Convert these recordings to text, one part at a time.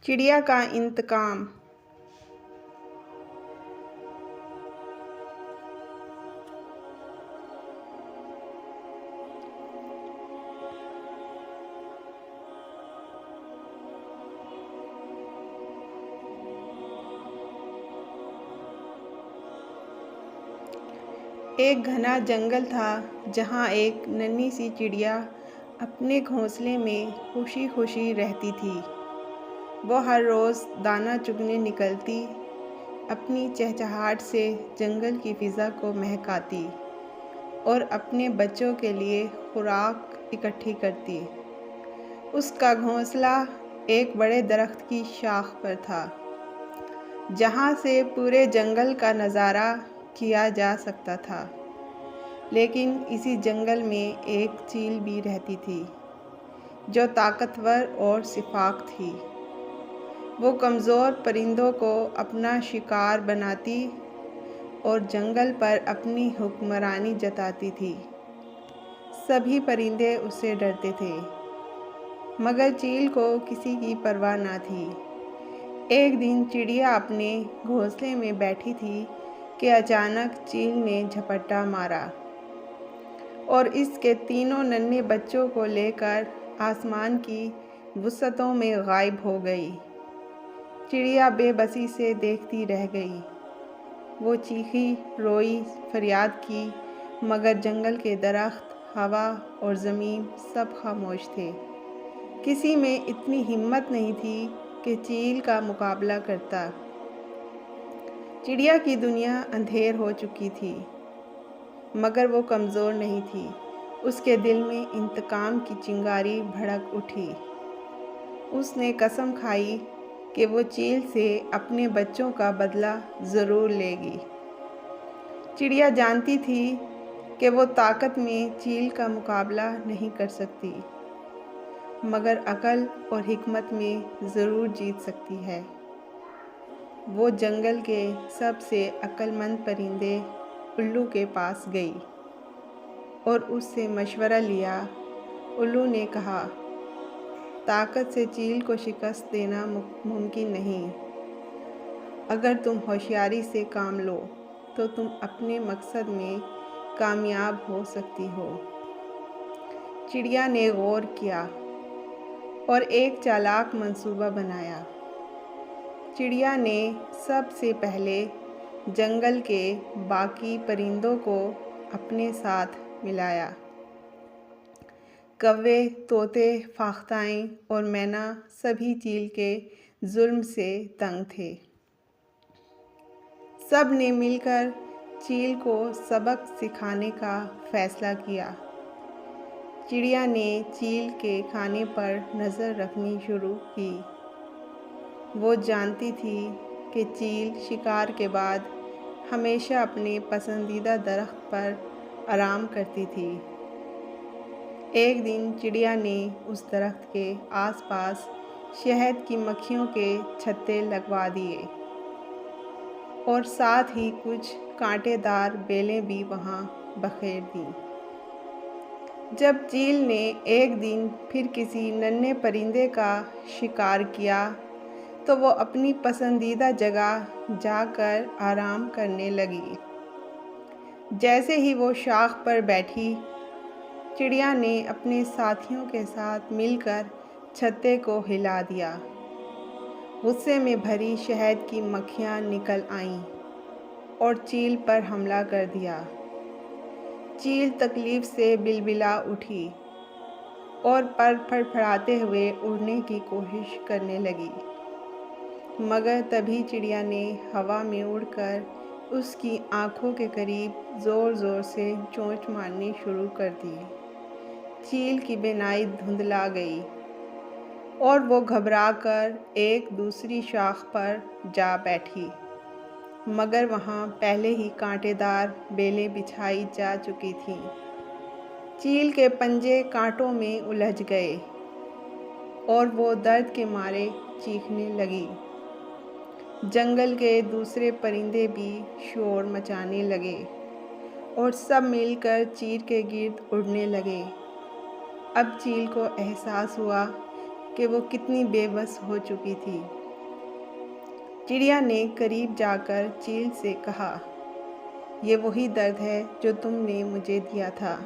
चिड़िया का इंतकाम। एक घना जंगल था जहाँ एक नन्ही सी चिड़िया अपने घोंसले में खुशी खुशी रहती थी। वो हर रोज़ दाना चुगने निकलती, अपनी चहचहाहट से जंगल की फ़िज़ा को महकाती और अपने बच्चों के लिए खुराक इकट्ठी करती। उसका घोंसला एक बड़े दरख्त की शाख पर था, जहाँ से पूरे जंगल का नज़ारा किया जा सकता था। लेकिन इसी जंगल में एक चील भी रहती थी, जो ताकतवर और सिफाक थी। वो कमज़ोर परिंदों को अपना शिकार बनाती और जंगल पर अपनी हुक्मरानी जताती थी। सभी परिंदे उससे डरते थे, मगर चील को किसी की परवाह न थी। एक दिन चिड़िया अपने घोंसले में बैठी थी कि अचानक चील ने झपट्टा मारा और इसके तीनों नन्हे बच्चों को लेकर आसमान की वुसअतों में गायब हो गई। चिड़िया बेबसी से देखती रह गई। वो चीखी, रोई, फरियाद की, मगर जंगल के दरख्त, हवा और ज़मीन सब खामोश थे। किसी में इतनी हिम्मत नहीं थी कि चील का मुकाबला करता। चिड़िया की दुनिया अंधेर हो चुकी थी, मगर वो कमज़ोर नहीं थी। उसके दिल में इंतकाम की चिंगारी भड़क उठी। उसने कसम खाई कि वो चील से अपने बच्चों का बदला ज़रूर लेगी। चिड़िया जानती थी कि वो ताकत में चील का मुकाबला नहीं कर सकती, मगर अकल और हिकमत में ज़रूर जीत सकती है। वो जंगल के सबसे अक्लमंद परिंदे उल्लू के पास गई और उससे मशवरा लिया। उल्लू ने कहा, ताकत से चील को शिकस्त देना मुमकिन नहीं। अगर तुम होशियारी से काम लो तो तुम अपने मकसद में कामयाब हो सकती हो। चिड़िया ने गौर किया और एक चालाक मंसूबा बनाया। चिड़िया ने सबसे पहले जंगल के बाकी परिंदों को अपने साथ मिलाया। कौवे, तोते, फाख्ताएँ और मैना सभी चील के जुल्म से तंग थे। सब ने मिलकर चील को सबक सिखाने का फैसला किया। चिड़िया ने चील के खाने पर नज़र रखनी शुरू की। वो जानती थी कि चील शिकार के बाद हमेशा अपने पसंदीदा दरख्त पर आराम करती थी। एक दिन चिड़िया ने उस दरख्त के आसपास शहद की मक्खियों के छत्ते लगवा दिए और साथ ही कुछ कांटेदार बेलें भी वहाँ बखेर दीं। जब चील ने एक दिन फिर किसी नन्हे परिंदे का शिकार किया तो वो अपनी पसंदीदा जगह जाकर आराम करने लगी। जैसे ही वो शाख पर बैठी, चिड़िया ने अपने साथियों के साथ मिलकर छत्ते को हिला दिया। गुस्से में भरी शहद की मक्खियाँ निकल आईं और चील पर हमला कर दिया। चील तकलीफ़ से बिलबिला उठी और पर फड़फड़ाते हुए उड़ने की कोशिश करने लगी, मगर तभी चिड़िया ने हवा में उड़कर उसकी आँखों के करीब ज़ोर ज़ोर से चोंच मारनी शुरू कर दी। चील की बीनाई धुंधला गई और वो घबराकर एक दूसरी शाख पर जा बैठी, मगर वहाँ पहले ही कांटेदार बेलें बिछाई जा चुकी थीं। चील के पंजे कांटों में उलझ गए और वो दर्द के मारे चीखने लगी। जंगल के दूसरे परिंदे भी शोर मचाने लगे और सब मिलकर चील के गिर्द उड़ने लगे। अब चील को एहसास हुआ कि वो कितनी बेबस हो चुकी थी। چڑیا نے قریب جا کر چیل سے کہا، یہ وہی درد ہے جو تم نے مجھے دیا تھا۔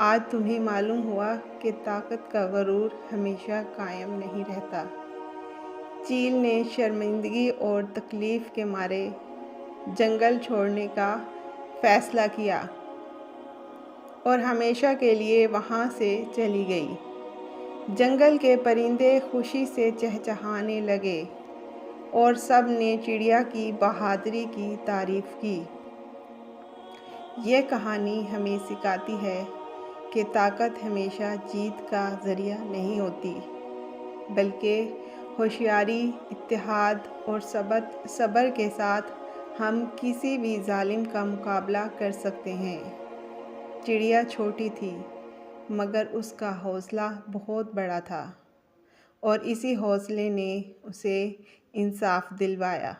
آج تمہیں معلوم ہوا کہ طاقت کا غرور ہمیشہ قائم نہیں رہتا۔ چیل نے شرمندگی اور تکلیف کے مارے جنگل چھوڑنے کا فیصلہ کیا اور ہمیشہ کے لیے وہاں سے چلی گئی۔ جنگل کے پرندے خوشی سے چہچہانے لگے اور سب نے چڑیا کی بہادری کی تعریف کی۔ یہ کہانی ہمیں سکھاتی ہے کہ طاقت ہمیشہ جیت کا ذریعہ نہیں ہوتی، بلکہ ہوشیاری، اتحاد اور صبر کے ساتھ ہم کسی بھی ظالم کا مقابلہ کر سکتے ہیں۔ چڑیا چھوٹی تھی، مگر اس کا حوصلہ بہت بڑا تھا، اور اسی حوصلے نے اسے انصاف دلوایا۔